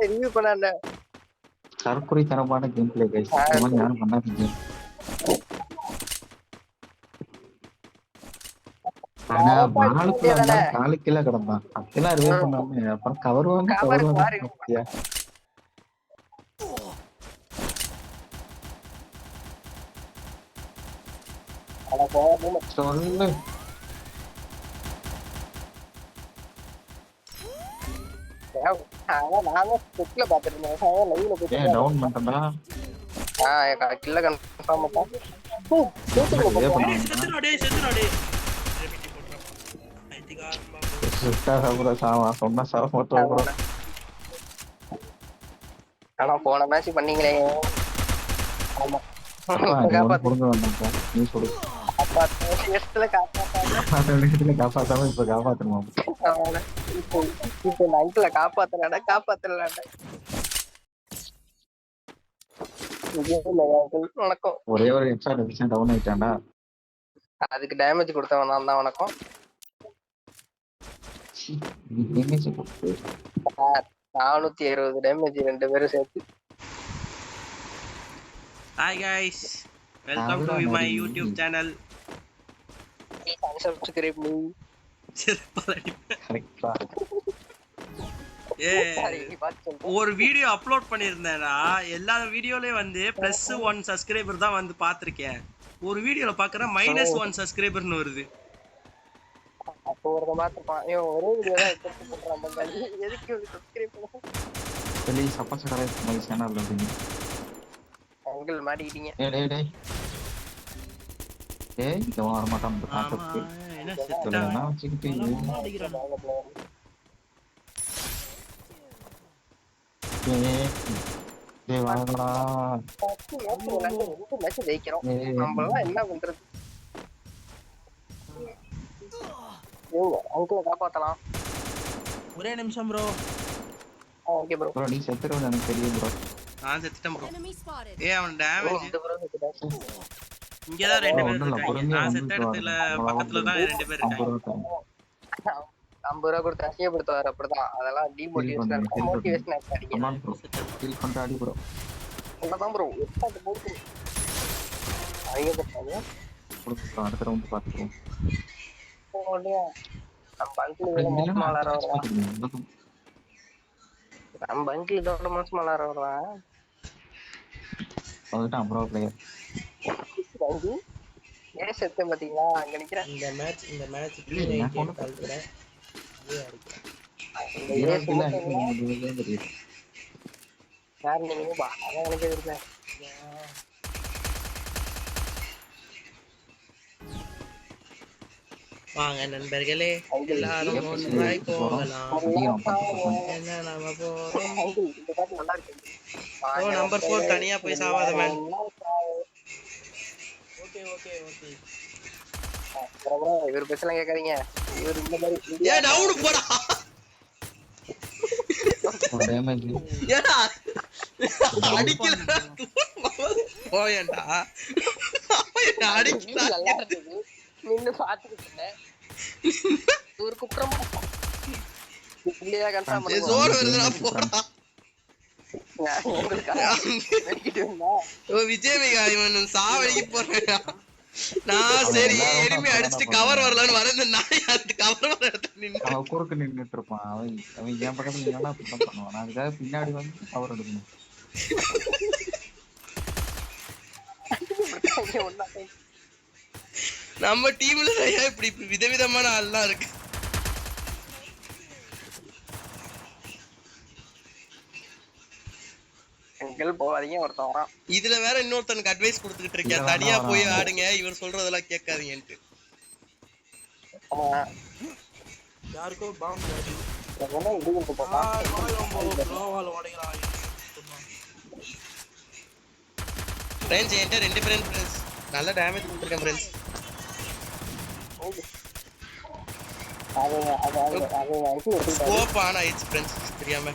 Review பண்ண தற்கொலை தரமான கேம் பிளே கைஸ். இந்த மாதிரி யாரும் பண்ணாதீங்க. ஆனா பாலுக்குள்ள வந்தா காலுக்குள்ள கிடந்தான். அப்பெல்லாம் ரிவைவ் பண்ணாம அப்புறம் கவருவாங்க. சொல்லு டவுன் பண்ணிட்டா கில்ல கன்ஃபார்ம் ஆனா போன மேட்ச் பண்ணீங்களே. ஆமா நீ சொல்லு காப்பாத்தாம இப்ப காப்பாத்தணும். இப்ப நைட்ல காப்பாத்தல வணக்கம். ஒரே ஒரு எக்ஸ்ட்ரா டவுன் ஆயிட்டான்டா. அதுக்கு டேமேஜ் கொடுத்தவன் நான் தான். வணக்கம். 460 டேமேஜ் 2 பேரும் சேர்த்து. Hi guys, welcome to my YouTube channel. Please subscribe me. ஒரு வீடியோ அப்லோட் பண்ணிருந்தேனா, எல்லா வீடியோலயும் வந்து +1 சப்ஸ்கிரைபர் தான் வந்து பாத்திருக்கேன். ஒரு வீடியோல பாக்குறேன் -1 சப்ஸ்கிரைபர்னு வருது. அப்போ ஒரு மாத்திரமா ஒரே வீடியோ தான் எக்ஸ்பெக்ட் பண்றான். அந்த மாதிரி எதுக்கு சப்ஸ்கிரைப் பண்ணு. ப்ளீஸ் சப்ஸ்கிரைப் மை சேனல் அப்படிங்க. அங்கிள் மாட்டிட்டீங்க. ஏய் இந்த வர மாட்டான் பாத்துட்டு. என்ன செட்டா நான் வச்சிட்டு மாட்டிக்கிறான். டேய் வாங்கடா. மேட்ச் ஜெயிக்கிறோம். நம்மளலாம் என்ன பண்றது? அங்கிள் காப்பாத்தலாம். ஒரே நிமிஷம் ப்ரோ. Okay bro. ப்ரோ நீ செத்துறவன்னு எனக்கு தெரியும் ப்ரோ. நான் செத்துட்டேன் ப்ரோ. அவன் டேமேஜ் இங்க தான் 2 பேர் இருக்காங்க. நான் செத்த இடத்துல பக்கத்துல தான் 2 பேர் இருக்காங்க. 50 ரூபா கொடுத்து அசியப்படுத்துவார். அப்படிதான் அதெல்லாம் டிமோட்டிவேஷன் மோட்டிவேஷன் அடிக்கணும் ப்ரோ. ஃபீல் பண்ற அடி ப்ரோ. அதான் ப்ரோ எஸ்டாட் போடு. ஐயோ பட்டாங்க. அடுத்த ரவுண்ட் பாத்துறோம். ஓடியா நம்ம பங்கில மோசமா விளையாடுறவங்க. நம்ம பங்கில இதோட மோசமா விளையாடுறவங்க. அதுதான் ப்ரோ பிளேயர். பங்கி ஏன் செத்த பாத்தீங்களா? அங்க நிக்கிறேன். இந்த மேட்ச் கல்றேன். யார் நீங்க பா? அத எனக்கு இருக்கேன். வாங்க நண்பர்களே எல்லாரும் ஒன்றாய் போகலாம். என்ன நாம போறோம். இந்த பாட்டு நல்லா இருக்கு. ஓ நம்பர் 4 தனியா போய் சாவாத மேன். ஓகே ப்ரோ இவர் பேசலாம் கேட்காதீங்க. இவர் இந்த மாதிரி ஏ டவுன் போடா. டேமேஜ் ஏடா அடிக்கல போயேண்டா. அவன் அடிக்கல நின்னு பாத்துக்கிட்டேன். ஒரு குற்றமா இல்லையா? கன்ஃபார்ம் பண்ணு. ஜோர் வருதுடா போடா. ஓ விஜய் இவன் சாவடிக்கு போறேன். நான் சரி எனிமே அடிச்சிட்டு கவர் வரலன்னு வரேன். நான் அந்த கவர் வர இடத்துல நின்னு அவன் குறுக்கு நின்னுட்டு இருப்பான். அவன் என் பக்கத்துல நின்னா அப்படிதான் பண்ணுவான். நான் அதுக்காக பின்னாடி வந்து கவர் எடுக்கணும். நம்ம டீம்ல இப்படி விதவிதமான ஆள்லாம் இருக்கு. போவாதீங்க ஒருத்தன் வரான். இதுல வேற இன்னொருத்தனுக்கு அட்வைஸ் கொடுத்துக்கிட்டு இருக்கேன். தனியா போய் ஆடுங்க, இவர் சொல்றதெல்லாம் கேட்காதீங்கன்ட்டு. யாருக்கோ பாம்பு ஃப்ரெண்ட்ஸ் என்கிட்ட 2 ஃப்ரெண்ட்ஸ் நல்ல டேமேஜ் கொடுத்துருக்கேன் ஃப்ரெண்ட்ஸ். ஸ்கோப் ஆன் ஆயிடுச்சு ஃப்ரெண்ட்ஸ் தெரியாம.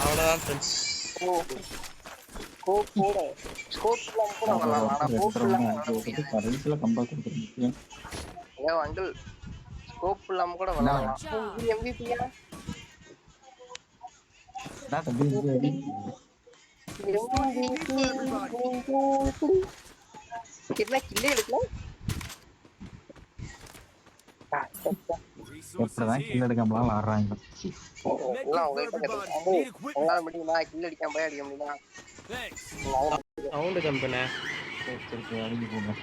அவ்வளோதான் ஃப்ரெண்ட்ஸ். ஸ்கோப் இல்லாம கூட விளையாடலாம். இது எம்விபியா நான் தம்பி இங்க அடி. என்ன கில்லே எடுக்கல. எப்படிதான் கில் எடுக்காமலாம் விளாடுறாங்க. எல்லாம் உங்களால முடியுமா? கில் அடிக்காம போய் அடிக்க முடியுமா? சவுண்ட் கம்பெனி சரி அடிக்க போங்க.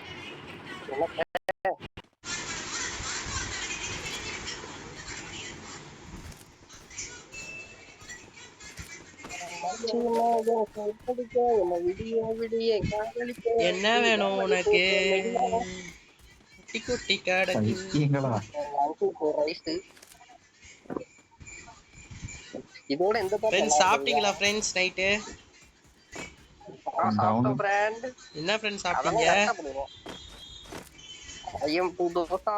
என்ன வேணும் உனக்கு? குட்டி குட்டி கடக்கு பைத்தியங்களா? இதோட எந்த ஃப்ரெண்ட்ஸ் சாப்பிட்டீங்களா ஃப்ரெண்ட்ஸ் நைட்டு? பிராண்ட் என்ன ஃப்ரெண்ட்ஸ் சாப்பிட்டீங்க? ஐயம் டூ தோசா.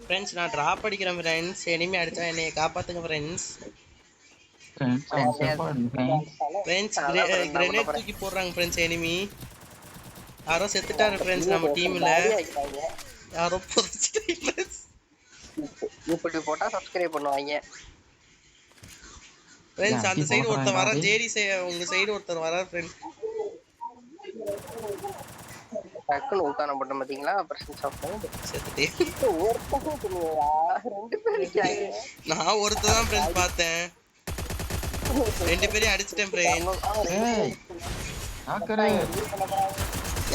ஃப்ரெண்ட்ஸ் நான் டிராப் அடிக்கிறேன் ஃப்ரெண்ட்ஸ். எனிமே அடிச்சா என்னைய காப்பாத்துங்க ஃப்ரெண்ட்ஸ். ஃப்ரெண்ட்ஸ் கிரேனேட் தூக்கி போடுறாங்க ஃப்ரெண்ட்ஸ் எனிமி. யாரோ செத்துட்டாரு ஃப்ரெண்ட்ஸ் நம்ம டீம்ல. யாரோ புடிச்சிட்டாங்க ஃப்ரெண்ட்ஸ். இப்படி போட்டா சப்ஸ்கிரைப் பண்ணுவாங்க ஃப்ரெண்ட்ஸ். அந்த சைடு ஒருத்தர் வர ஜேடி உங்க சைடு ஒருத்தர் வர ஃப்ரெண்ட்ஸ். டக்குன்னு உட்கார போட்டோம் பாத்தீங்களா? பிரசன்ஸ் ஆஃப் செத்துட்டே. ரெண்டு பேர் இருக்காங்க. நான் ஒருத்தர் தான் ஃப்ரெண்ட்ஸ் பார்த்தேன். ரெண்டு பேரையும் அடிச்சிட்டேன் ஃப்ரெண்ட்ஸ். ஏய் ஆக்கரே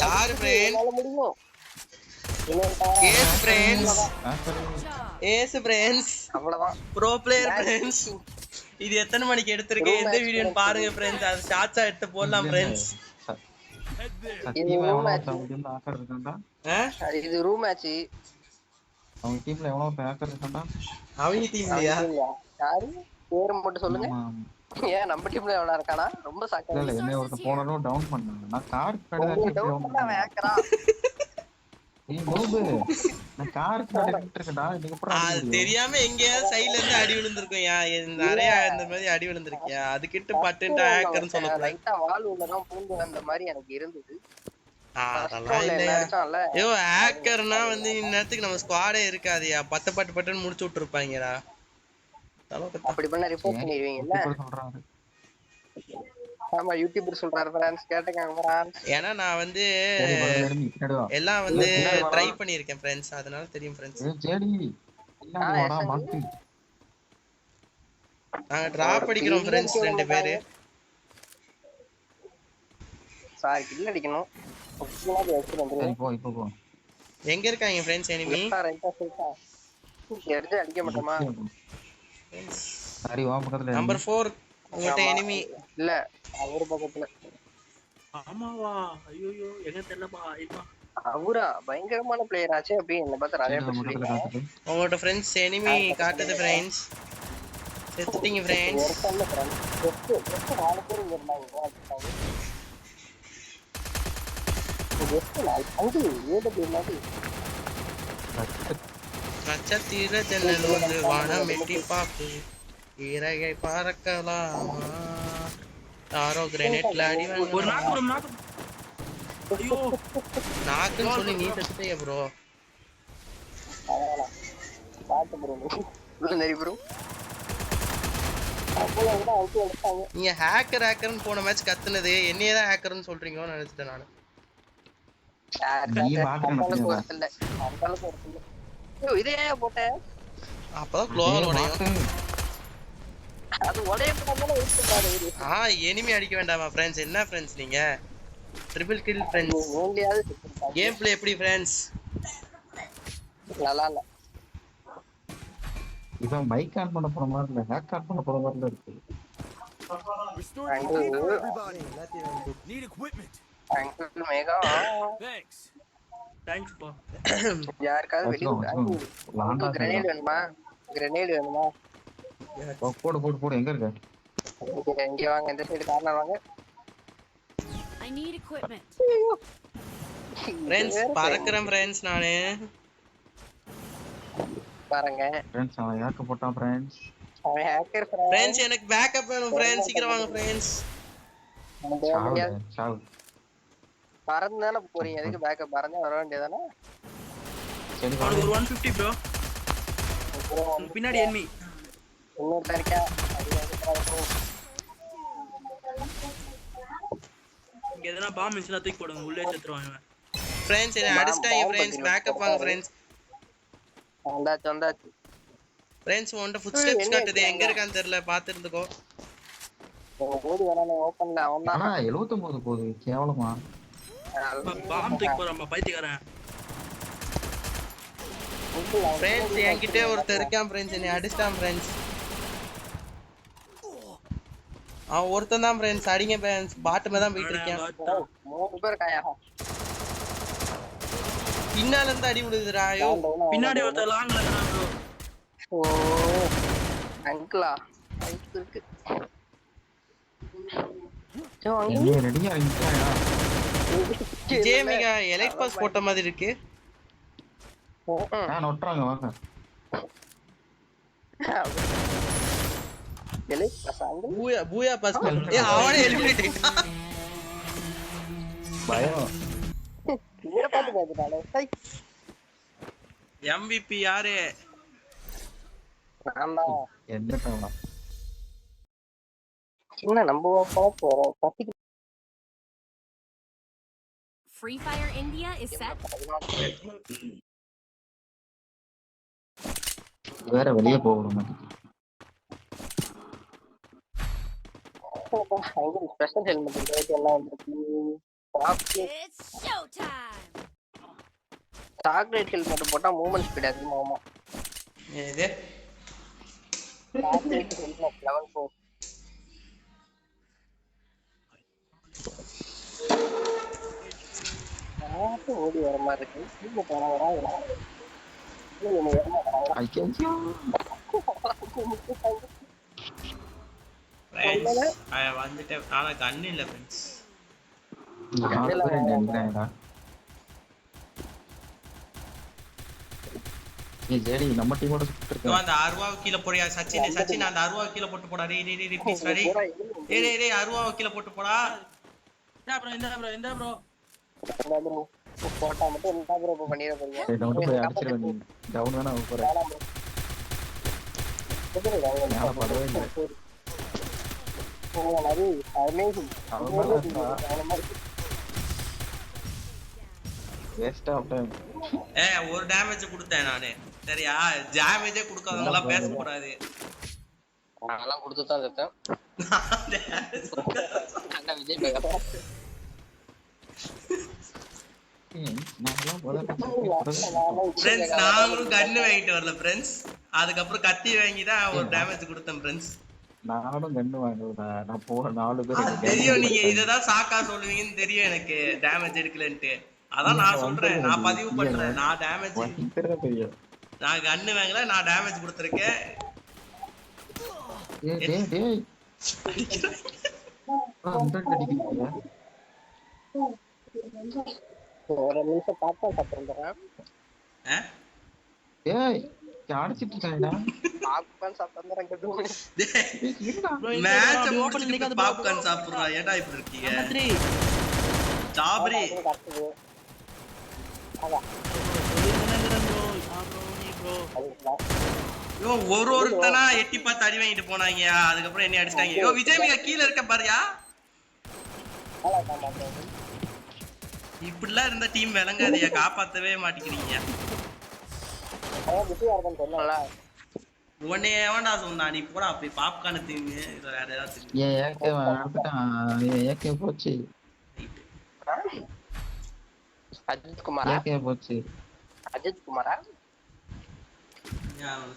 யார் ஃப்ரெண்ட்? முடியும் ஏஸ் ஃப்ரெண்ட்ஸ். ஆக்கரே ஏஸ் ஃப்ரெண்ட்ஸ். அவ்வளவுதான். Bro player friends. இது எத்தனை மணிக்கு எடுத்திருக்கேன் எந்த வீடியோன்னு பாருங்க ஃப்ரெண்ட்ஸ். அது ஷார்ட்ஸா எடுத்து போடலாம் ஃப்ரெண்ட்ஸ். சத்தியமா எவனோ டீம்ல ஆக்கர் இருக்கான்டா. இது ரூம் மேட்ச். அவங்க டீம்ல எவனோ ஆக்கர் இருக்கான்டா. அவங்க டீம்லயா? யாரு பேர் மட்டும் சொல்லுங்க. ஏன் நம்ம டீம்ல எவனா இருக்கானா? ரொம்ப சாக்கா. இல்ல என்ன ஒருத்த போனனோ டவுன் பண்ணாங்க. நான் கார் கடை டவுன் பண்ண வேக்கறா. ஏய் நோபு நான் கார் கடை இருக்கடா. இதுக்கு அப்புறம் அது தெரியாம எங்கயாவது சைடுல இருந்து அடி விழுந்திருக்கும். நிறைய இந்த மாதிரி அடி விழுந்திருக்கியா? அதுக்கிட்ட பட்டுட்டு ஹேக்கர்னு சொல்லக்கூடாது. லைட்டா வால் உள்ளதான் பூந்து அந்த மாதிரி எனக்கு இருந்தது. அதெல்லாம் இல்லையா? ஐயோ ஹேக்கர்னா வந்து இந்நேரத்துக்கு நம்ம ஸ்குவாடே இருக்காதியா. பட்டு பட்டுன்னு முடிச்சு விட்டுருப்பாங்கடா. அப்படி பண்ண ரிப்போர்ட் பண்ணிடுவீங்கல்ல. சொல்றாரு. ஆமா யூடியூபர் சொல்றாரு ஃப்ரெண்ட்ஸ். கேட்டுக்கங்க ஃப்ரெண்ட்ஸ். ஏன்னா நான் வந்து எல்லாம் வந்து ட்ரை பண்ணியிருக்கேன் ஃப்ரெண்ட்ஸ். அதனால தெரியும் ஃப்ரெண்ட்ஸ். ஜேடி இல்ல வாடா மாத்தி. நாங்க டிராப் அடிக்கிறோம் ஃப்ரெண்ட்ஸ் ரெண்டு பேரு. சார் கில் அடிக்கணும். சரி போ இப்போ போ. எங்க இருக்காங்க ஃப்ரெண்ட்ஸ் எனிமி? எர்ஜ் அடிக்க மாட்டோமா? சரி வா பக்கத்துல. நம்பர் 4 உங்கட்ட எனிமி இல்ல அவர் பக்கத்துல. ஆமாவா? ஐயோ எங்க தெரியலப்பா. ஐயா அவரா பயங்கரமான பிளேயர் ஆச்சு. அப்படியே என்ன பார்த்தா நிறைய பேர் சொல்லிருக்காங்க. உங்கட்ட ஃப்ரெண்ட்ஸ் எனிமி காட்டுது ஃப்ரெண்ட்ஸ். செத்துட்டீங்க ஃப்ரெண்ட்ஸ். நட்சத்திர ஜன்னல் ஒன்று வானம் எட்டி பாக்கு இறகை பறக்கலாமா. யாரோ கிரேனேட்ல அடி ஒரு நாக்கு ஐயோ நாக்குன்னு சொல்லி நீ செத்துட்டே ப்ரோ. பாத்து ப்ரோ உள்ள நரி ப்ரோ. நீங்க ஹேக்கர்னு போன மேட்ச் கத்துனது என்னையே தான் ஹேக்கர்னு சொல்றீங்கன்னு நினைச்சிட்டேன் நானு. இதே போட்ட அப்பதான் க்ளோவல் உடையும். அது உடைய எனிமி அடிக்க வேண்டாமா ஃப்ரெண்ட்ஸ்? என்ன ஃப்ரெண்ட்ஸ் நீங்க? Triple kill friends. Game play எப்படி ஃப்ரெண்ட்ஸ்? நல்லா இல்ல. இவன் மைக் ஆன் பண்ண போற மாதிரி இல்ல, ஹேக் ஆன் பண்ண போற மாதிரி இருக்கு. தேங்க்ஸ் பா. யாருக்காவது வெளிய கிரேனேட் வேணுமா? கிரேனேட் வேணுமா? போடு போடு போடு. எங்க இருக்க? இங்க வாங்க, இந்த சைடு கார்னர் வாங்க. I need equipment. ஃப்ரெண்ட்ஸ் பறக்குறேன் ஃப்ரெண்ட்ஸ் நானு. பாருங்க ஃப்ரெண்ட்ஸ் அவன் ஹேக் போட்டான் ஃப்ரெண்ட்ஸ். அவன் ஹேக்கர் ஃப்ரெண்ட்ஸ் எனக்கு பேக்கப் வேணும் ஃப்ரெண்ட்ஸ். சீக்கிரம் வாங்க ஃப்ரெண்ட்ஸ். சாவு. பறந்து தானே போறீங்க, எதுக்கு பேக்கப் பறந்து வர வேண்டியதானே? சரி அவனுக்கு ஒரு 150 ப்ரோ. பின்னாடி enemy. இன்னொருத்தன் இருக்கா, அடி வாங்கிட்டான். இங்க எதனா பாம் மிஸ்னா தூக்கி போடுங்க, உள்ளே செத்துருவாங்க. ஃப்ரெண்ட்ஸ் என்ன அடிச்சிட்டாங்க ஃப்ரெண்ட்ஸ், பேக்கப் வாங்க ஃப்ரெண்ட்ஸ். வந்தாச்சு. ஃப்ரெண்ட்ஸ் உன்கிட்ட ஃபுட் ஸ்டெப்ஸ் காட்டுது, எங்க இருக்கான்னு தெரியல, பாத்து இருந்துக்கோ. ஓடி வரானே ஓப்பன்ல, அவன் தான். ஆனா 79 போகுது கேவலமா. பாம் தூக்கி போறாமா பைத்தியக்காரன். ஃப்ரெண்ட்ஸ் என்கிட்ட ஒருத்தர் இருக்கான் ஃப்ரெண்ட்ஸ், என்னை அடிச்சிட்டான் ஃப்ரெண்ட்ஸ். அவன் ஒருத்தன் தான் ஃப்ரெண்ட்ஸ், அடிங்க ஃப்ரெண்ட்ஸ். பாட்டுமே தான் போயிட்டு இருக்கேன். 3 பேர் காயா. பின்னால இருந்து அடி விடுதுடா. ஐயோ பின்னாடி ஒருத்தர் லாங்ல இருக்கான் ப்ரோ. ஓ அங்கிளா இருக்கு. என்ன ரெடியா நிக்கறாயா? ஜேமிகா எலைட் பாஸ் போட்ட மாதிரி இருக்கு. நான் ஒட்றாங்க வாங்க. எலைட் பாஸ் அங்க பூயா பூயா பாஸ். அவனே எலிமினேட் ஆயிட்டான். பயம். இங்க பாத்து பாத்துட்டானே. MVP யாரு? ஆமா என்ன பண்ணலாம்? சின்ன நம்ம போறோம். பத்திக்கு Free Fire India is set. வேற வெளிய போகணும் மாட்டேங்குது. ஸ்பெஷல் ஹெல்மெட் ரேட் எல்லாம் இருக்கு. It's showtime. சாக்லேட் ஹெல்மெட் போட்டா மூவ்மெண்ட் ஸ்பீட் அதிகமாகுமா? இது சாக்லேட் ஹெல்மெட் லெவல் 4. ஓடி வர மாதிரி இருக்கு. நீங்க போனவரா ஐயோ வந்துட்டேன். ஆனா கண்ணு இல்ல ஃப்ரெண்ட்ஸ். நினைக்கிறேன்டா. நீ ஜேடி நம்ம டீமோட சுட்டு இருக்க. அந்த 6 ரூபாய் கீழ போறியா சச்சின்? சச்சின் அந்த 6 ரூபாய் கீழ போட்டு போடா. டேய் டேய் டேய் ப்ளீஸ் டேய். டேய் டேய் 6 ரூபாய் கீழ போட்டு போடா. இந்த ப்ரோ போட்டா மட்டும் என்ன ப்ரோ பண்ணிர போறீங்க? டவுன் போய் அடிச்சிரணும். டவுன் தான ஆக போறேன். மேல படவே இல்ல. ஓ அது அமேசிங். Waste of time. ஒரு டேமேஜ் கொடுத்தேன் நானு. சரியா? டேமேஜே கொடுக்காதவங்க எல்லாம் பேச கூடாது. நான்லாம் கொடுத்து தான் செத்தேன். அண்ணா விஜய் பேக ஃப்ரெண்ட்ஸ் நாங்களும் கன்னு வாங்கிட்டு வரல ஃப்ரெண்ட்ஸ். அதுக்கப்புறம் கத்தி வாங்கி தான் ஒரு டேமேஜ் கொடுத்தேன் ஃப்ரெண்ட்ஸ். நானும் கன்னு வாங்குறேன். நான் போற 4 பேர் தெரியும் நீங்க இததான் சாக்கா சொல்லுவீங்கன்னு தெரியும் எனக்கு, டேமேஜ் எடுக்கலன்ட்டு. அதான் நான் சொல்றேன், நான் பதிவு பண்றேன். நான் டேமேஜ் தெரியும். நான் கன்னு வாங்கல, நான் டேமேஜ் கொடுத்திருக்கேன். டேய் டேய் ஒரு நிமிஷம் பாப்பா சாப்பிடுறேன். ஏய் அடிச்சிட்டு இருக்காங்கடா. பாப்கார்ன் சாப்பிடுறேன். மேட்ச் முடிச்சிட்டு பாப்கார்ன் சாப்பிடுறா. ஏன்டா இப்படி இருக்கீங்க? ஸ்ட்ராபெரி யோ ஒருத்தனா எட்டி பார்த்து அடி வாங்கிட்டு போனாங்க. அதுக்கப்புறம் என்ன அடிச்சிட்டாங்க. யோ விஜய் மிகா கீழ இருக்க பாருயா. இப்படிலாம் இருந்த டீம் விளங்காதியா, காப்பாத்தவே மாட்டேங்கிறீங்க. உன்னை எவன்டா சொன்னா? நீ போடா அப்படி பாப்கார்ன் தின்னு. இதுல வேற ஏதாவது தின்னு. ஏகே நடந்துட்டான். ஏகே போச்சு. அஜித் குமாரா? ஏகே போச்சு. அஜித் குமாரா?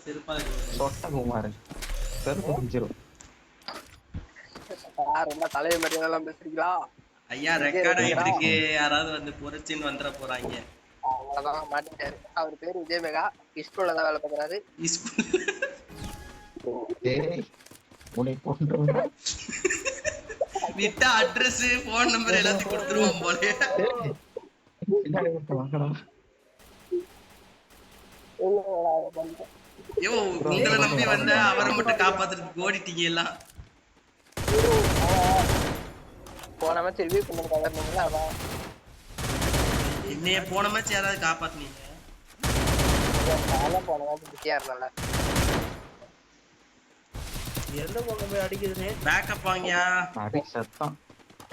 செருப்பா சொட்ட குமார். செருப்பு பிஞ்சிரும். ரொம்ப தலையை மரியாதைலாம் பேசுறீங்களா? ஐயா ரெக்கார்ட் ஆயிட்டு இருக்கு. யாராவது வந்து பொறிச்சின்னு வந்துட போறாங்க. அவ்வளவுதான் மாட்டிட்டாரு. அவர் பேரு விஜய் மேகா. இஸ்ரோல தான் வேலை பார்க்கறாரு. டேய் உன்னை கொன்றுவேன். விட்டா அட்ரஸ் போன் நம்பர் எல்லாத்தையும் கொடுத்துருவோம் போல. பின்னாடி வந்து வாங்கடா. யோ உங்களை நம்பி வந்த அவரை மட்டும் காப்பாத்துறதுக்கு ஓடிட்டீங்க எல்லாம். போன மேட்ச் ரிவ்யூ பண்ணிருக்காங்க. என்னைய போன மேட்ச் யாராவது காப்பாத்துனீங்க? நான்லாம் போன மேட்ச் பிஸியா இருந்தேன்ல. எந்த பக்கம் போய் அடிக்குதுன்னு பேக்கப் வாங்கியா? அடி சத்தம்.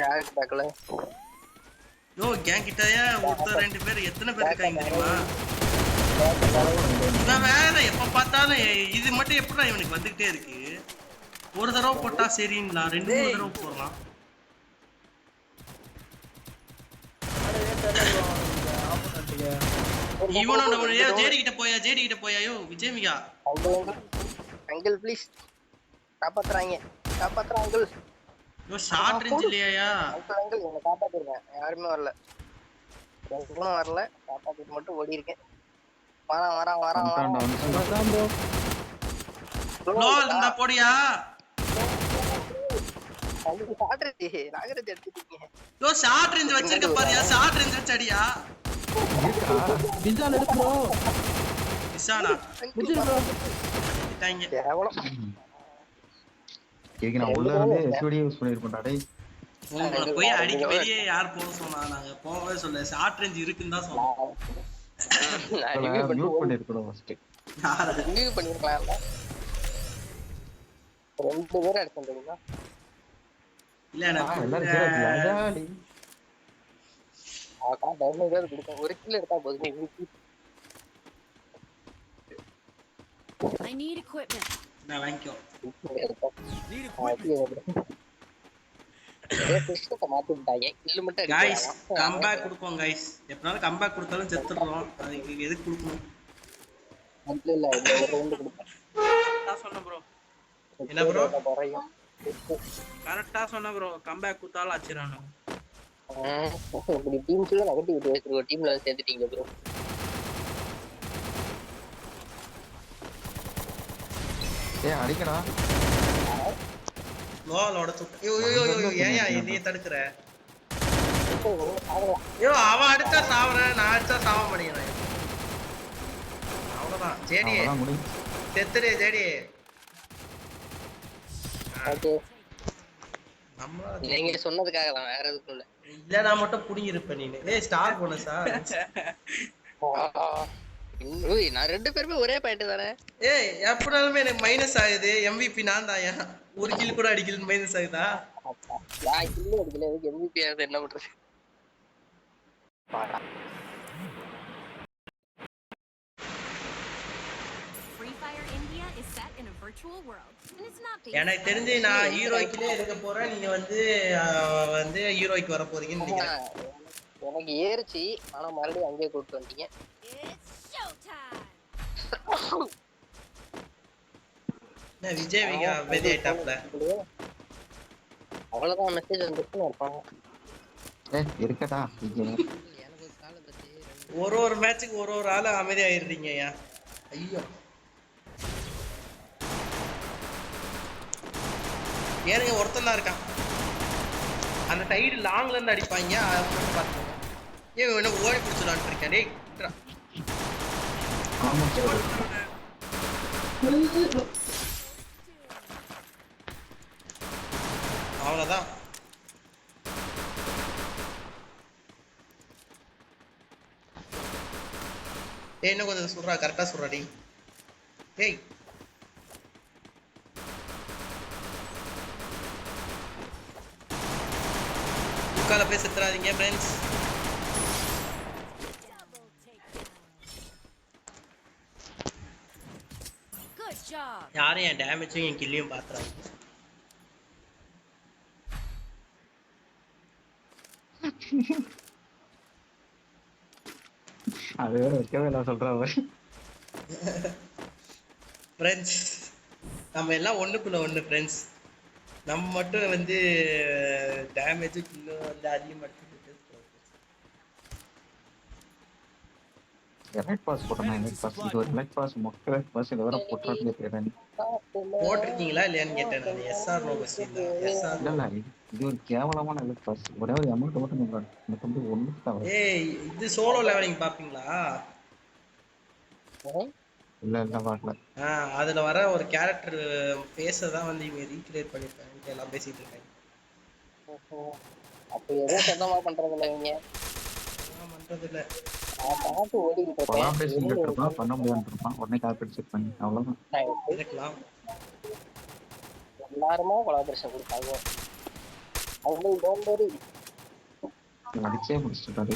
யாருக்கு பார்க்கல. யோ கேங் கிட்டயா ஒருத்தர் 2 பேர் எத்தனை பேர் இருக்காங்க தெரியுமா? இவன் வேற எப்ப பார்த்தாலும் இது மட்டும் எப்படா இவனுக்கு வந்துகிட்டே இருக்கு. ஒரு தடவை போட்டா சரிங்களா, 2-3 தடவை போடலாம். இவனோட ஜேடி கிட்ட போயா யோ விஜயமிகா. அங்கிள் ப்ளீஸ் காப்பாத்துறாங்க அங்கிள். யோ ஷார்ட் ரேஞ்ச் இல்லையா? அங்கிள் என்ன காப்பாத்திருக்கேன். யாருமே வரல, எவனும் வரல. காப்பாத்திட்டு மட்டும் ஓடி இருக்கேன். வரான். லோல் இருந்தா போடியா? நாகராஜ் எடுத்துட்டீங்க. யோ ஷார்ட் ரேஞ்ச் வச்சிருக்க பாரியா, ஷார்ட் ரேஞ்ச் வச்சு அடியா. டிசான் எடுத்து ப்ரோ. இசானா முடிச்சிரு ப்ரோ. டாங்க. கேவலம். கேக்கு நான் உள்ள இருந்து எஸ்ஓடி யூஸ் பண்ணிருப்பேன்டா டேய். உங்களை போய் அடிக்க வெளியே யார் போக சொன்னா? நாங்க போகவே சொல்ல. ஷார்ட் ரேஞ்ச் இருக்குன்னு தான் சொன்னோம். நான் ரிவ்யூ மியூட் பண்ணிருக்கணும் ஃபர்ஸ்ட். ரிவ்யூ பண்ணிருக்கலாம்ல. 2 பேர் அடிச்சீங்களா? இல்ல எனக்கு எல்லாரும் ஜாலி. ஒரு கில் எடுத்தா போதும். I need equipment. நான் வாங்கிக்கோ. गाइस கம்பேக் கொடுப்போம் गाइस. எப்பனாலும் கம்பேக் கொடுத்தாலும் செத்துறோம். அதுக்கு எதுக்கு கொடுக்கணும்? இல்ல இந்த ஒரு ரவுண்ட் கொடுப்போம். நான் சொன்னேன் ப்ரோ. என்ன ப்ரோ? கரெக்ட்டா சொன்ன ப்ரோ. கம்பேக் குத்தால அடிச்சறானோ. இப்படி டீம்ஸ்ல நெகட்டிவ் பேசுற டீம்ல சேர்த்துட்டீங்க ப்ரோ. ஏய் அடிக்கடா. லோலோட யோ ஏயா என்னைய தடுக்குற? யோ அவ அடிச்சா சாவறேன், நான் அடிச்சா சாவ மாட்டேங்கிறேன். அவ்வளவுதான். JD செத்துடே JD. ஓகே நம்ம நீங்க சொன்னதுக்காக தான், வேற எதுக்கும் இல்ல. இல்ல நான் மட்டும் புடிங்கி இருப்பேன் நீனு. ஏய் ஸ்டார் போனஸா? நான் 2 பேருமே ஒரே பாயிண்ட் தானே. ஏய் எப்பனாலுமே எனக்கு மைனஸ் ஆகுது. MVP நான் தான்யா. ஒரு கில் கூட அடிக்கல மைனஸ் ஆகுதா? நான் கில் அடிக்கல, எதுக்கு MVP ஆகுது? என்ன பண்றது? Free Fire India is set in a virtual world, and it's not based. எனக்கு தெரிஞ்சு நான் ஹீரோய்க்குலே எடுக்க போறேன். நீங்க வந்து ஹீரோய்க்கு வர போறீங்கன்னு நினைக்கிறேன். எனக்கு ஏறிச்சு, ஆனா மறுபடியும் அங்கேயே கூப்பிட்டு வந்துட்டீங்க. It's showtime. என்ன விஜய் விகா வெதி டாப்ல அவ்வளவுதான் மெசேஜ் வந்துருச்சுன்னு இருப்பாங்க. ஏய் இருக்கடா. எனக்கு ஒரு காலை பத்தி ஒரு மேட்சுக்கு ஒரு ஆளு அமைதியாயிடுறீங்கயா. ஐயோ ஏனுங்க ஒருத்தன் தான் இருக்கான். அந்த சைடு லாங்ல இருந்து அடிப்பாங்க. அதை மட்டும் பார்த்துக்கோங்க. ஏன் என்ன ஓடி பிடிச்சலான்ட்டு இருக்கேன். டேய் அவ்வளவுதான். ஏய் என்ன கொஞ்சம் சொல்றா, கரெக்டா சொல்றாடி. ஏய் உட்கால போய் செத்துறாதீங்க ஃப்ரெண்ட்ஸ். Good job. யாரும் என் டேமேஜும் என் கில்லையும் பாத்துறாங்க. அது வேற வைக்கவே இல்லை சொல்றாங்க. ஃப்ரெண்ட்ஸ் நம்ம எல்லாம் ஒண்ணுக்குள்ள ஒண்ணு ஃப்ரெண்ட்ஸ். நம்ம மட்டும் வந்து டேமேஜ் கில்லோ வந்து அதிகமாக எலைட் பாஸ் போட்டேன். எலைட் பாஸ் இது ஒரு எலைட் பாஸ் மொக்க பாஸ் இத வர போட்றதுல தேடறேன். போட்டிருக்கீங்களா இல்லையான்னு கேட்டேன் நான். எஸ்ஆர் நோ கொஸ்டின் தான். எஸ்ஆர் இல்ல இது ஒரு கேவலமான எலைட் பாஸ். ஒரே ஒரு அமௌண்ட் மட்டும் நீங்க எனக்கு வந்து ஒண்ணு தான். ஏய் இது சோலோ லெவலிங் பாப்பீங்களா? இல்ல பாக்கல. அதுல வர ஒரு கேரக்டர் ஃபேஸை தான் வந்து இவங்க ரீக்ரியேட் பண்ணிருக்காங்க. எல்லாம் பேசிட்டு இருக்காங்க. அப்ப எதுவும் சொந்தமா பண்றதில்ல இவங்க. பண்றது இல்ல. நான் பார்த்து ஓடிக்கிட்டு கொலாபரேஷன் இருக்கேன். கேட்டிருப்பான் பண்ண முடியாதுன்னு இருப்பான் உடனே காப்பி செக் பண்ணி அவ்வளவுதான். இருக்கலாம். எல்லாருமா கொலாபரேஷன் கொடுத்தாங்க. அவங்க டோன்ட் வரி. அடிச்சே முடிச்சுட்டாரு.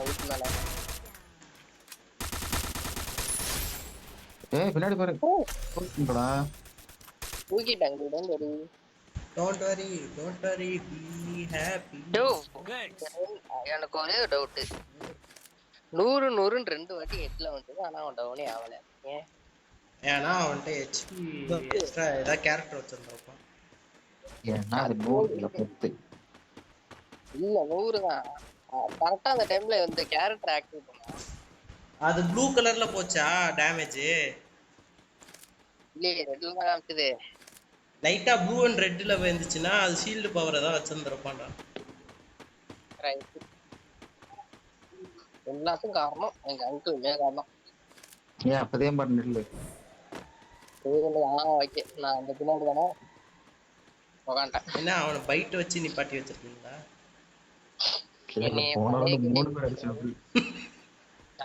வீட்டு மேல ஏய் பின்னாடி பாரு போடா. தூக்கிட்டாங்க. Don't worry. Don't worry, be happy. எனக்கு ஒரே டவுட். 100 2 வாட்டி ஹெட்ல வந்தது. ஆனா அவன் டவுனே ஆகல. ஏன்? ஏன்னா அவன்கிட்ட ஹெச்பி எக்ஸ்ட்ரா ஏதாவது கேரக்டர் வச்சிருந்திருப்பான். ஏன்னா அது 100 10 இல்ல 100 தான். கரெக்டா அந்த டைம்ல இந்த கேரக்டர் ஆக்டிவ் பண்ணா. அது ப்ளூ கலர்ல போச்சா டேமேஜ்? இல்லையே ரெட்ல தான் காமிச்சது. லைட்டா ப்ளூ அண்ட் ரெட்ல வந்துச்சுன்னா அது ஷீல்டு பவர் ஏதாவது வச்சிருந்திருப்பான்டா. ரைட். எல்லாத்துக்கும் காரணம் எங்க அங்கிள் மேகாதான். ஏன் அப்பதே பண்ணல ஓகே நான் அந்த பின்னாடி தானே உக்காண்டேன். என்ன அவனை பைட் வச்சு நிப்பாட்டி வச்சிருக்கீங்களா? போன 3 பேர் அடிச்சாங்க.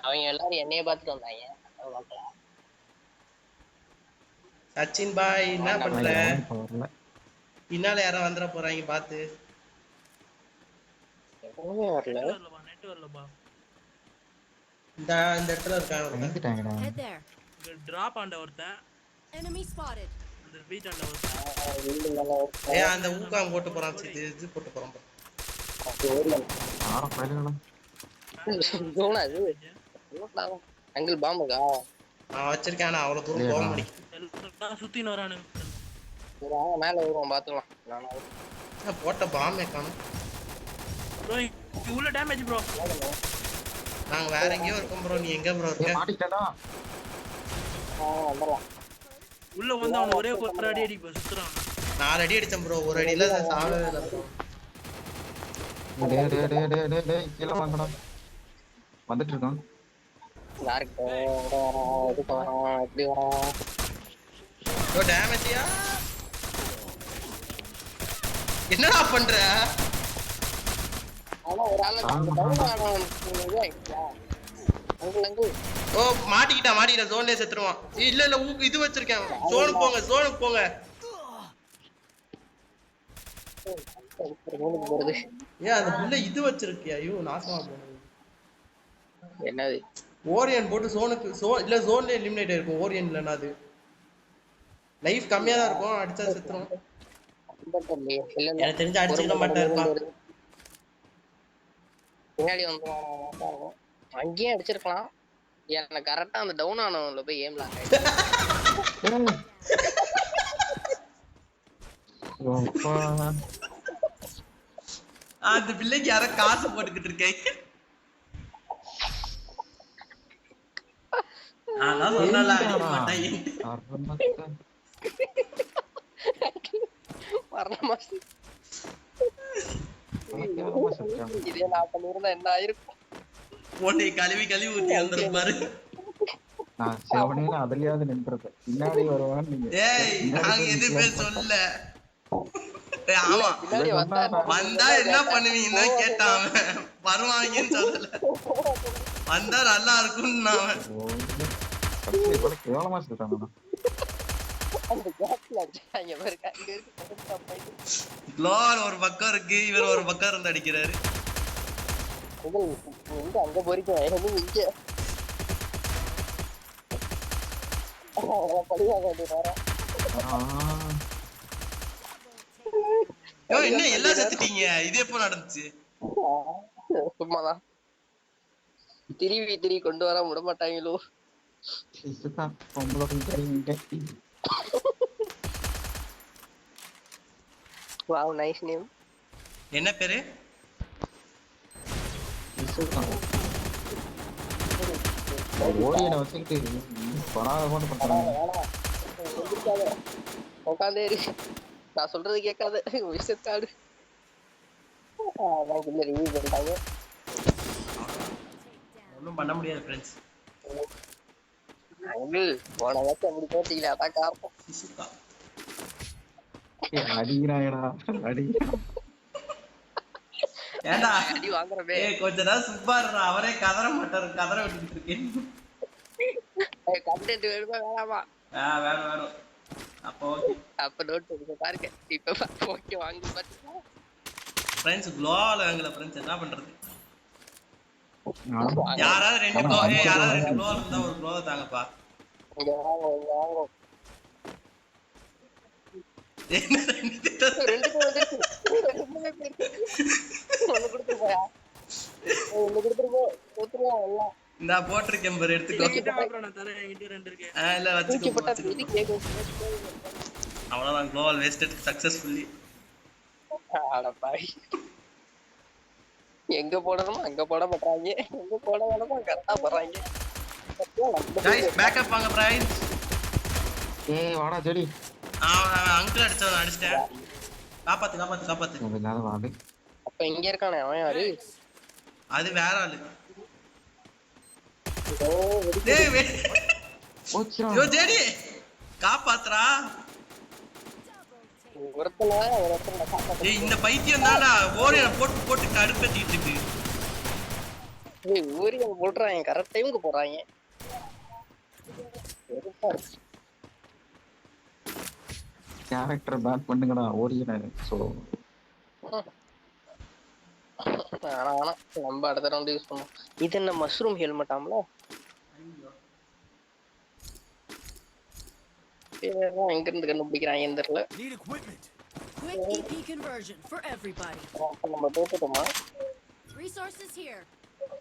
அவங்க எல்லாரும் என்னைய பார்த்துட்டு வந்தாங்க. சச்சின் பாய் என்ன பண்ற? பின்னால யாரோ வந்துட போறாங்க பாத்து. வரல நெட் வரலப்பா. இந்த இடத்துல இருக்காங்க. வந்துட்டாங்கடா. Head there. டிராப் ஆண்ட ஒருத்தன். Enemy spotted. அந்த வீட் ஆண்ட ஒருத்தன். ஏய் அந்த ஊக்காம் போட்டு போறான். இது போட்டு போறான். ஆற பையனா அங்கிள் பாம்புக்கா நான் வச்சிருக்கேன். ஆனா அவ்வளவு தூரம் போக முடியும். எல்லாம் சுத்தின்னு வரானுங்க. மேல வருவோம் பாத்துக்கலாம். போட்ட பாம்பே காணும். ப்ரோ இவ்வளோ டேமேஜ் ப்ரோ. நாங்க வேற எங்கேயோ இருக்கோம் ப்ரோ. நீ எங்க ப்ரோ இருக்க? மாட்டிட்டடா. வந்துடலாம். உள்ள வந்து அவன் ஒரே ஒரு அடி அடி சுத்துறான். 4 அடி அடிச்சேன் ப்ரோ. ஒரு அடியில சாவவே இல்ல ப்ரோ. டேய் கீழ வாங்கடா. வந்துட்டு இருக்கான். யாருக்கு எதுக்கு வரோம் எப்படி வரோம்? ப்ரோ டேமேஜ்யா? என்னடா பண்ற? ஆனா ஒரு ஆளு அங்கிள் ஓ மாட்டிக்கிட்டா ஜோன்லயே செத்துருவான். இல்ல இது வச்சிருக்கேன். ஜோனுக்கு போங்க. போறது ஏன் அந்த புள்ள இது வச்சிருக்கியா? ஐயோ நாசமா போனது. என்னது ஓரியன் போட்டு இல்ல ஜோன்ல எலிமினேட் ஆயிருக்கும். ஓரியன் இல்லனா அது லைஃப் கம்மியா தான் இருக்கும். அடிச்சா செத்துரும். எனக்கு தெரிஞ்சு அடிச்சுக்க மாட்டாருப்பா. பின்னாடி வந்து அங்கேயே அடிச்சிருக்கலாம். எனக்கு கரெக்டா அந்த டவுன் ஆனவங்கள போய் ஏம்லாம் அந்த பிள்ளைக்கு யாரோ காசு போட்டுக்கிட்டு இருக்கேன். அதான் சொன்னல அடிக்க மாட்டேன். இதே நான் பண்ணிருந்தா என்ன ஆயிருக்கும்? போட்டு கழுவி ஊத்தி வந்துருப்பாரு. நான் செவனேல அதுலயாவது நின்றுறேன். பின்னாடி வருவான்னு நீங்க. ஏய் நாங்க எதுவுமே சொல்லல. ஆமா வந்தா என்ன பண்ணுவீங்கன்னா கேட்டான். வருவாங்கன்னு சொல்லல. வந்தா நல்லா இருக்கும்னு நான் கேவலமா சொல்லிட்டாங்க. ஒரு பக்கம் இருக்கு. இவர் ஒரு பக்கம் இருந்து அடிக்கிறாரு. அங்க போறீங்க இங்க என்ன எல்லாம் செத்துட்டீங்க? இது எப்போ நடந்துச்சு? சும்மாதான் திருவி கொண்டு வர விட மாட்டாங்களோ. Wow, nice name. என்ன பேரு? ஓரியனை வச்சுக்கிட்டு பராதமான பண்றாங்க. உட்காந்தே இரு. நான் சொல்றது கேட்காத விஷயத்தாடு. ரிவ்யூ பண்ணிட்டாங்க. ஒன்றும் பண்ண முடியாது ஃப்ரெண்ட்ஸ். அங்கிள் போன வாட்டி அப்படி போட்டீங்களே அதான் காரணம். அடிக்கிறாயடா அடிக்கிறான். ஏண்டா அடி வாங்குறவே. ஏய் கொஞ்ச நேரம் சும்மா இருடா, அவரே கதற மாட்டாரு, கதற விட்டுட்டு இருக்கேன். கண்டென்ட் வேணுமா வேணாமா? வேணும் வேணும். அப்போ ஓகே அப்ப நோட் பண்ணி பாருங்க. இப்ப ஓகே வாங்கி பாத்தீங்களா? ஃப்ரெண்ட்ஸ் க்ளோவால வாங்கல ஃப்ரெண்ட்ஸ், என்ன பண்றது? ஆமா. யாராவது ரெண்டு க்ளோ, யாராவது ரெண்டு க்ளோவா இருந்தா ஒரு க்ளோவா தாங்கப்பா. இங்க வாங்க, இங்க வாங்க. என்ன ரெண்டு திட்டம்? ரெண்டு பேர் வந்துருச்சு. ஒண்ணு கொடுத்துட்டு போயா? ஒண்ணு கொடுத்துட்டு போ. கொடுத்துருவோம் எல்லாம். இந்தா போட்டிருக்கேன் பாரு, எடுத்துக்கோ. என்கிட்ட வாப்பா, நான் தரேன். என்கிட்ட 2 இருக்கு. இல்ல தூக்கி வச்சுக்கோ போட்டா வச்சுக்கோ. இது கேக்கும். அவ்வளவுதான், க்ளோவல் வேஸ்டட் சக்சஸ்ஃபுல்லி. அட பாவி. எங்க போடணுமோ அங்க போட மாட்டாங்க, எங்க போட வேணுமோ கரெக்டா போடுறாங்க. गाइस பேக்கப் வாங்க ஃப்ரெண்ட்ஸ். ஏய் வாடா ஜெடி. அங்கிள் அடிச்சிட்டேன். காப்பாத்து காப்பாத்து காப்பாத்து. இல்லாத வாடு. அப்ப இங்க இருக்கானே அவன் யாரு? அது வேற ஆளு. ஓ டேய் போச்சுடா. யோ ஜெடி காப்பாத்துறா. ஒருத்தன காப்பாத்து. ஏய் இந்த பைத்தியம் தான்டா ஓரேல போட்டு போட்டு கடுப்பேத்திட்டு இருக்கு. ஏய் ஊரியா போடுறாங்க, கரெக்ட் டைம்க்கு போறாங்க. கேரக்டர் பேக் பண்ணுங்கடா ஓடிறாரு. சோ ஆனா நம்ம அடுத்த ரவுண்ட் யூஸ் பண்ணுவோம். இது என்ன மஷ்ரூம் ஹெல்மெட் ஆம்ல? எங்க இருந்து கண்டுபிடிக்கிறாங்க தெரியல. Quick EP conversion for everybody. நம்ம போட்டுட்டோமா? Resources here.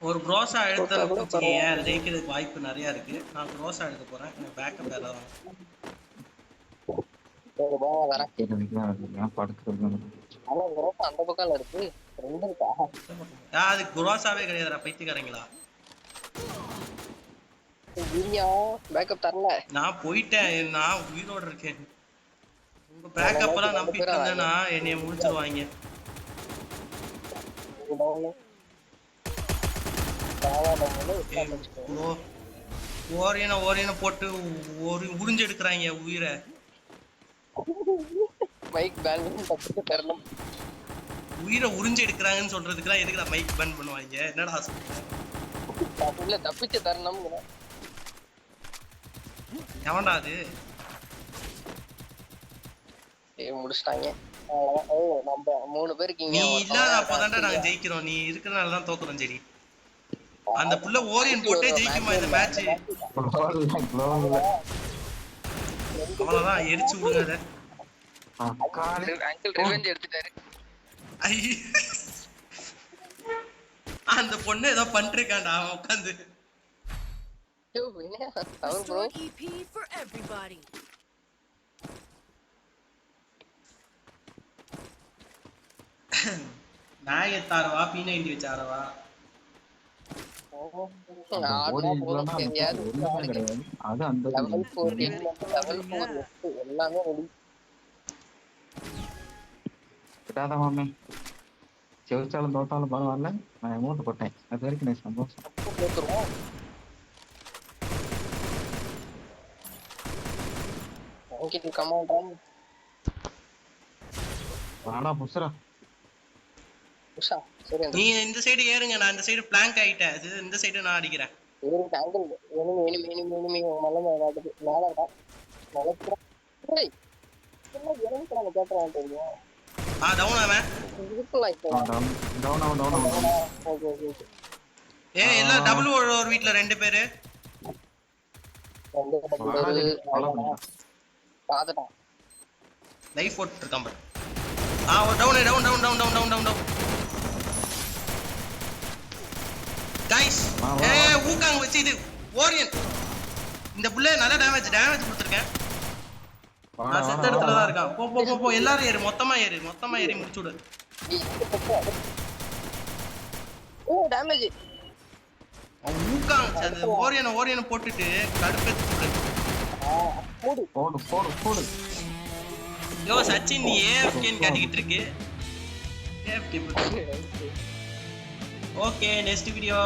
ஒரு க்ரோஸா எடுத்தா வச்சுக்கீங்க, ஜெயிக்கிறதுக்கு வாய்ப்பு நிறைய இருக்கு. நான் க்ரோஸா எடுக்க போறேன். எனக்கு பேக்கப் வேற தான். படுக்கிறது ஆனா க்ரோஸ் அந்த பக்கம்ல இருக்கு. ரெண்டு இருக்கா? அது க்ரோஸாவே கிடையாதுடா பைத்தியக்காரங்களா. வீடியோ பேக்கப் தரல. நான் போயிட்டேன், நான் உயிரோட இருக்கேன். உங்க பேக்கப் எல்லாம் நம்பிட்டு இருந்தேன்னா என்னைய முடிச்சிருவாங்க. ஓரியன போட்டு ஒரு உறிஞ்சு எடுக்கிறாங்க உயிரை. மைக் பேலன்ஸ் தப்பிச்சு தரணும். உயிரை உறிஞ்சு எடுக்கிறாங்கன்னு சொல்றதுக்குலாம் எதுக்குடா மைக் பேன் பண்ணுவாங்க? என்னடா இல்ல தப்பிச்சு தரணும். எவன்டா அது? முடிச்சிட்டாங்க. நம்ம 3 பேருக்கு நீ இல்லாத அப்பதான்டா நாங்க ஜெயிக்கிறோம், நீ இருக்கிறனால தான் தோக்குறோம். சரி அந்த புள்ள ஓரியன் போட்டே ஜெயிக்குமா இந்த மேட்ச்? அவ்வளவுதான், எரிச்சு விடுங்க. அங்கிள் ரிவெஞ்ச் எடுத்துட்டாரு. அந்த பொண்ணு ஏதோ பண்ணிருக்காண்டா அவன் உட்காந்து. Restore EP for everybody. நாயத்தாரவா P90 வச்சாரவா? அது அந்த எல்லாமே விடாதமாமே செவிச்சாலும் தோட்டாலும் பரவாயில்ல. நான் அமௌண்ட் போட்டேன், அது வரைக்கும் நான் சந்தோஷம். வாடா புஷ்ரா. நீ இந்த சைடு ஏறுங்க, நான் இந்த சைடு பிளாங்க் ஆயிட்டேன். இந்த சைடு நான் அடிக்கிறேன். டவுன் அவன். ஏய் எல்லாம் டபுள் ஒரு வீட்ல 2 பேரு. லைஃப் போட்டு இருக்கான் பாரு. Down down down down down down down guys. ஏய் ஊக்காங்க வச்சு இது ஓரியன். இந்த புள்ள நல்ல டேமேஜ் கொடுத்திருக்கேன். நான் செத்த இடத்துல தான் இருக்கான். போ போ போ எல்லாரும் ஏறு, மொத்தமா ஏறி முடிச்சு விடு. டேமேஜ். ஊக்காங்க அந்த ஓரியனை போட்டுட்டு கடுப்பேத்தி விடு. போடு. யோ சச்சின் நீ ஏஎஃப்கேன்னு காட்டிக்கிட்டு இருக்கு. ஏஎஃப்கே. Okay next video.